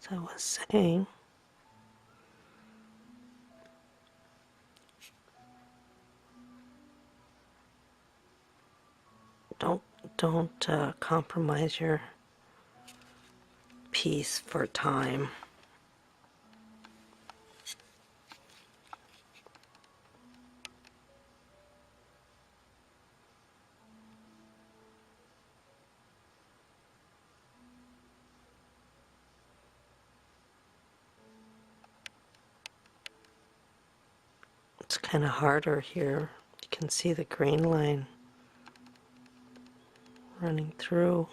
as I was saying, don't compromise your piece for time. It's kind of harder here. You can see the grain line running through,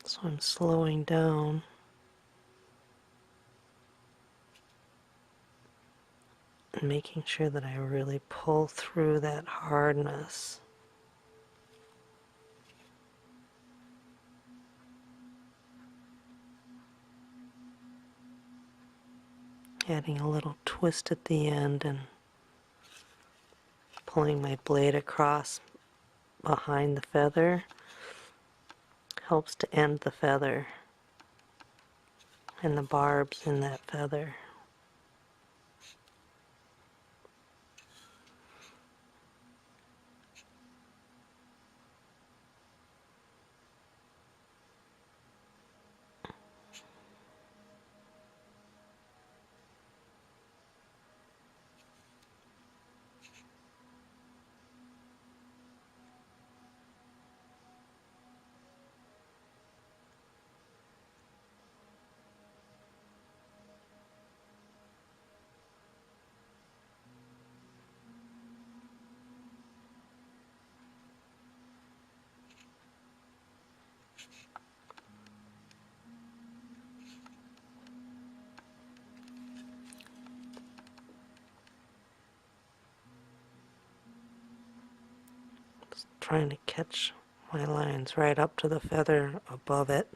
so I'm slowing down and making sure that I really pull through that hardness. Adding a little twist at the end and pulling my blade across behind the feather helps to end the feather and the barbs in that feather. Just trying to catch my lines right up to the feather above it.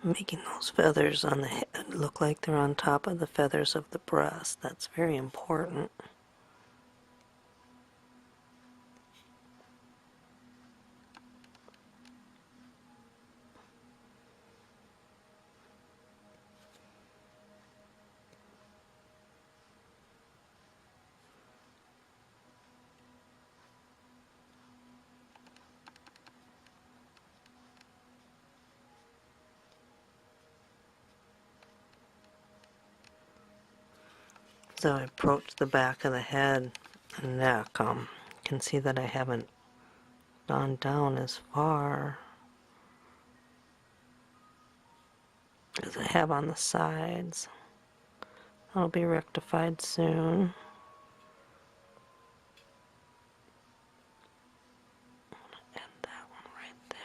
Making those feathers on the head look like they're on top of the feathers of the breast. That's very important. So I approach the back of the head and neck. You can see that I haven't gone down as far as I have on the sides. That'll be rectified soon. End that one right there.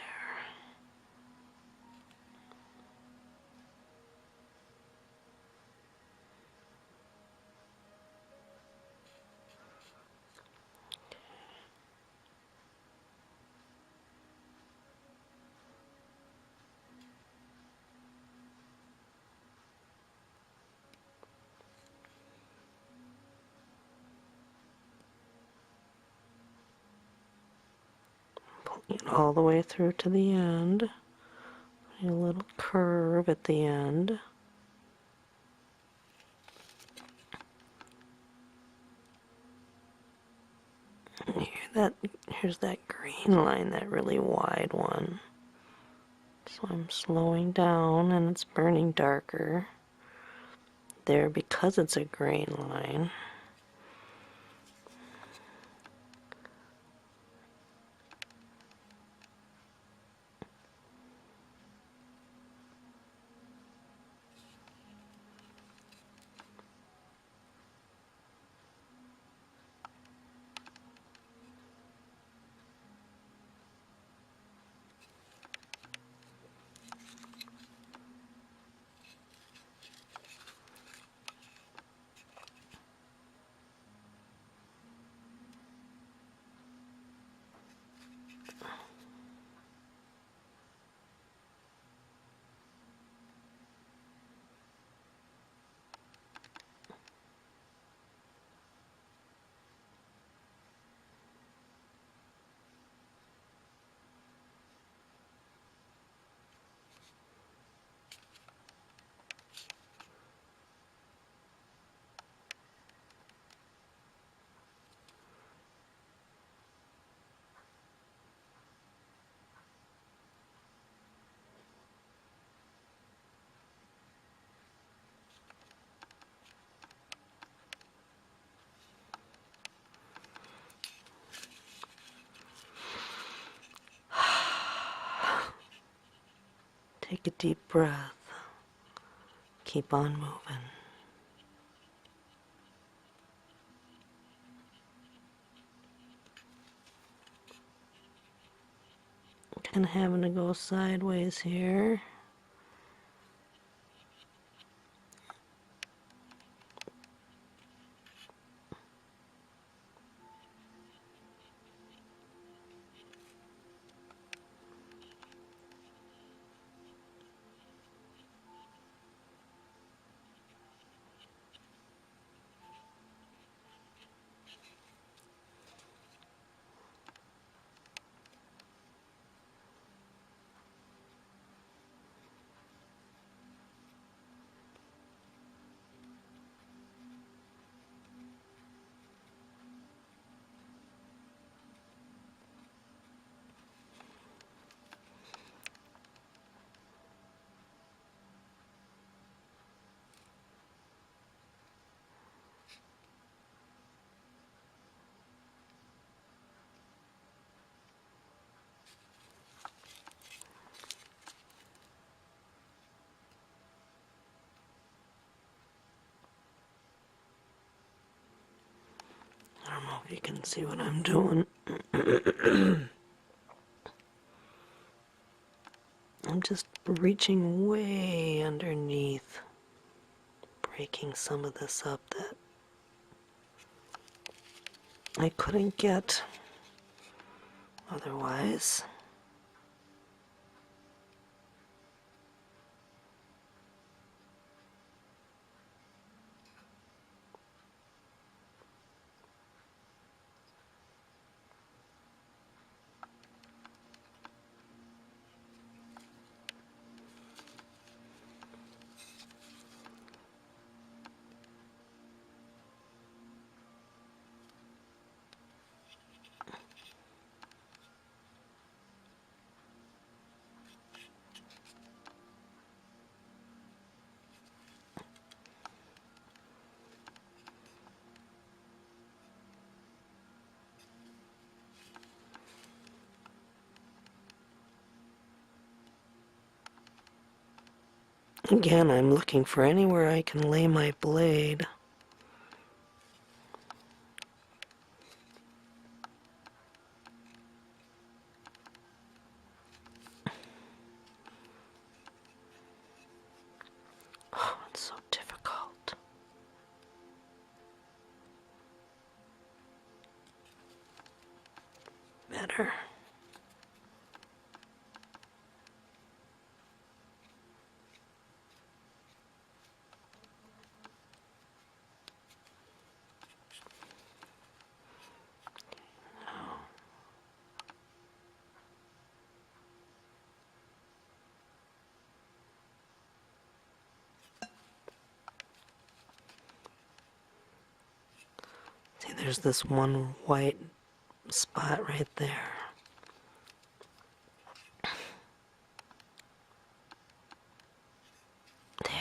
Get all the way through to the end. A little curve at the end. Here's that green line, that really wide one. So I'm slowing down and it's burning darker there because it's a grain line. Take a deep breath. Keep on moving. Kind of having to go sideways here. I don't know if you can see what I'm doing. I'm just reaching way underneath, breaking some of this up that I couldn't get otherwise. Again, I'm looking for anywhere I can lay my blade. Oh, it's so difficult. Better. there's this one white spot right there. There.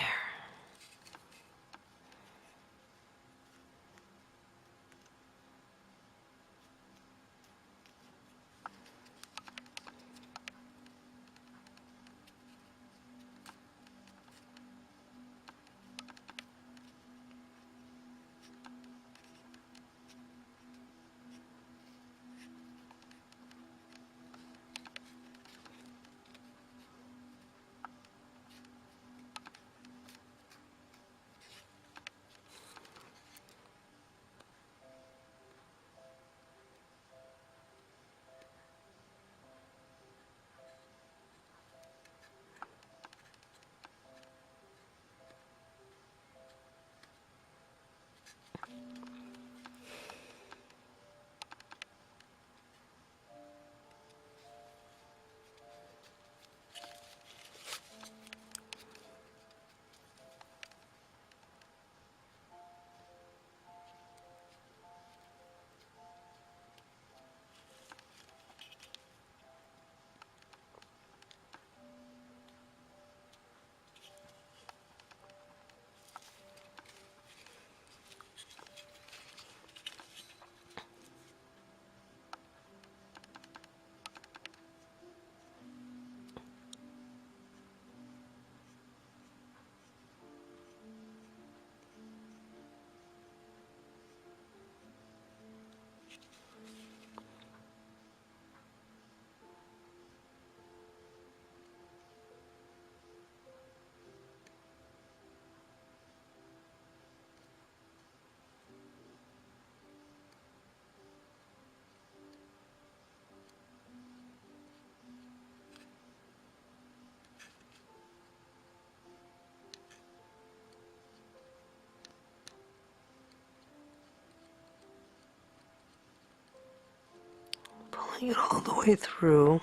Pulling it all the way through.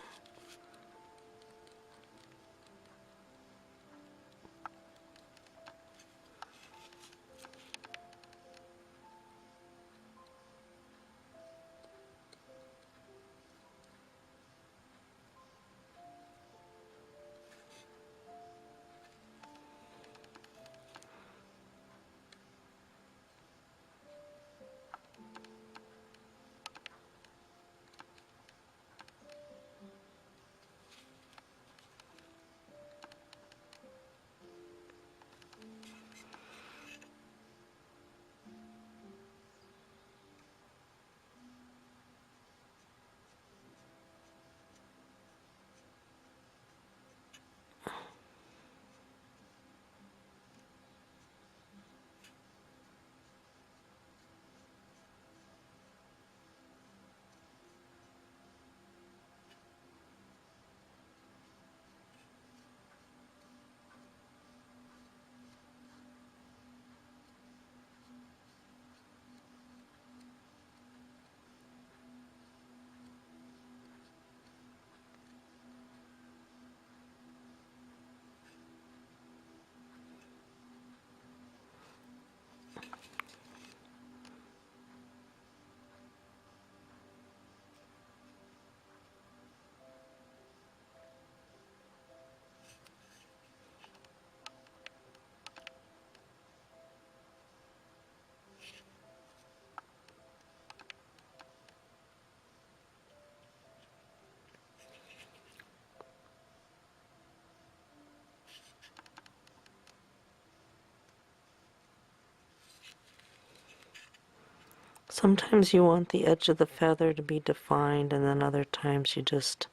Sometimes you want the edge of the feather to be defined, and then other times you just,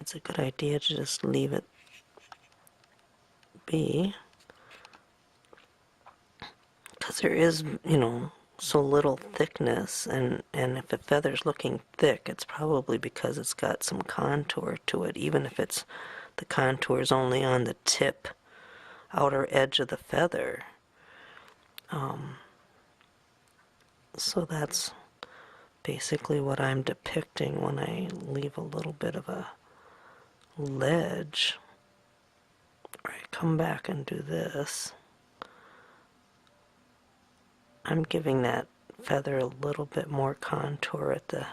it's a good idea to just leave it be. Because there is, so little thickness, and if a feather's looking thick, it's probably because it's got some contour to it, even if it's the contour is only on the tip, outer edge of the feather. So that's basically what I'm depicting when I leave a little bit of a ledge. Or I come back and do this. I'm giving that feather a little bit more contour at the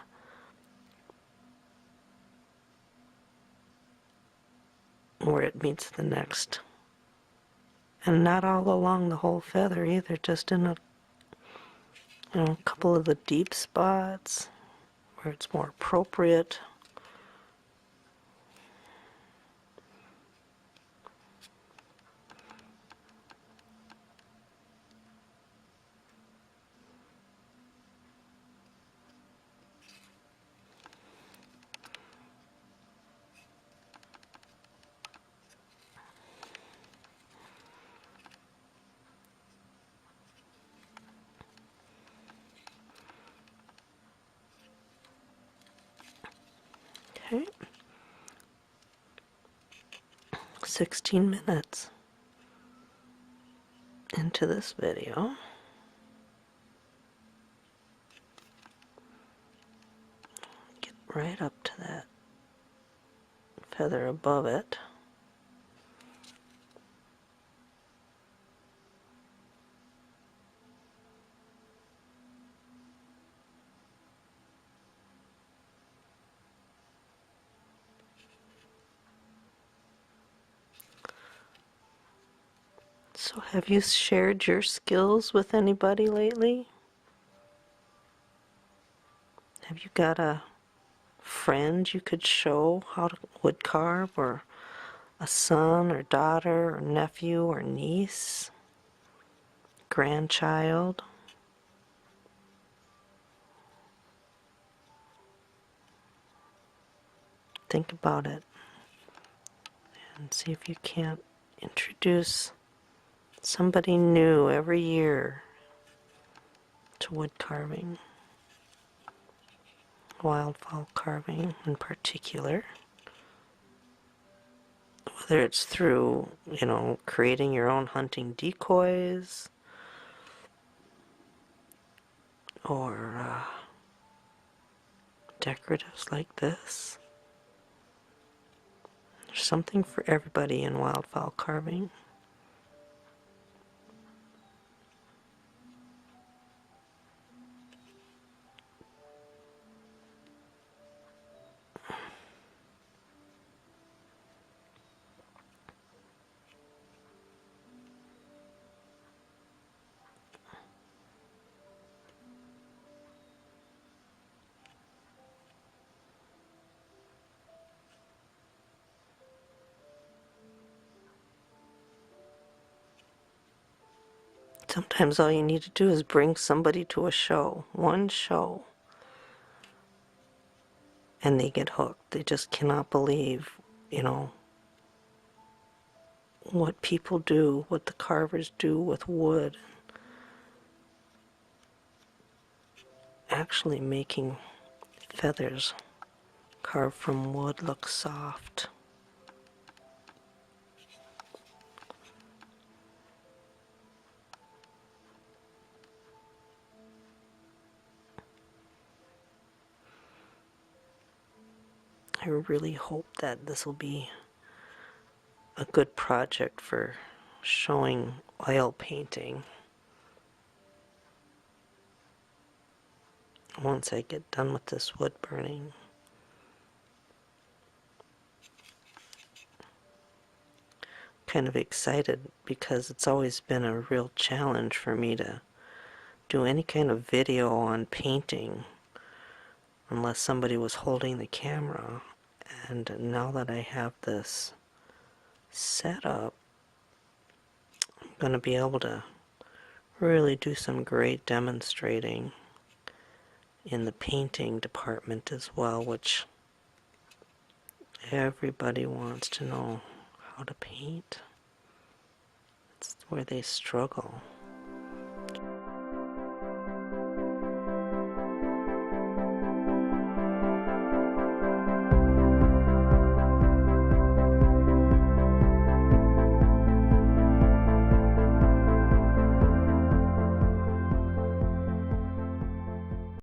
where it meets the next. And not all along the whole feather either, just in a couple of the deep spots where it's more appropriate. Okay. 16 minutes into this video. Get right up to that feather above it. So have you shared your skills with anybody lately? Have you got a friend you could show how to wood carve, or a son or daughter or nephew or niece, grandchild? Think about it and see if you can't introduce somebody new every year to wood carving, wildfowl carving in particular. Whether it's through, creating your own hunting decoys, or decoratives like this. There's something for everybody in wildfowl carving. Sometimes all you need to do is bring somebody to a show, one show, and they get hooked. They just cannot believe, what people do, what the carvers do with wood. Actually making feathers carved from wood look soft. I really hope that this will be a good project for showing oil painting once I get done with this wood burning. Kind of excited because it's always been a real challenge for me to do any kind of video on painting unless somebody was holding the camera. And now that I have this set up, I'm going to be able to really do some great demonstrating in the painting department as well, which everybody wants to know how to paint. It's where they struggle.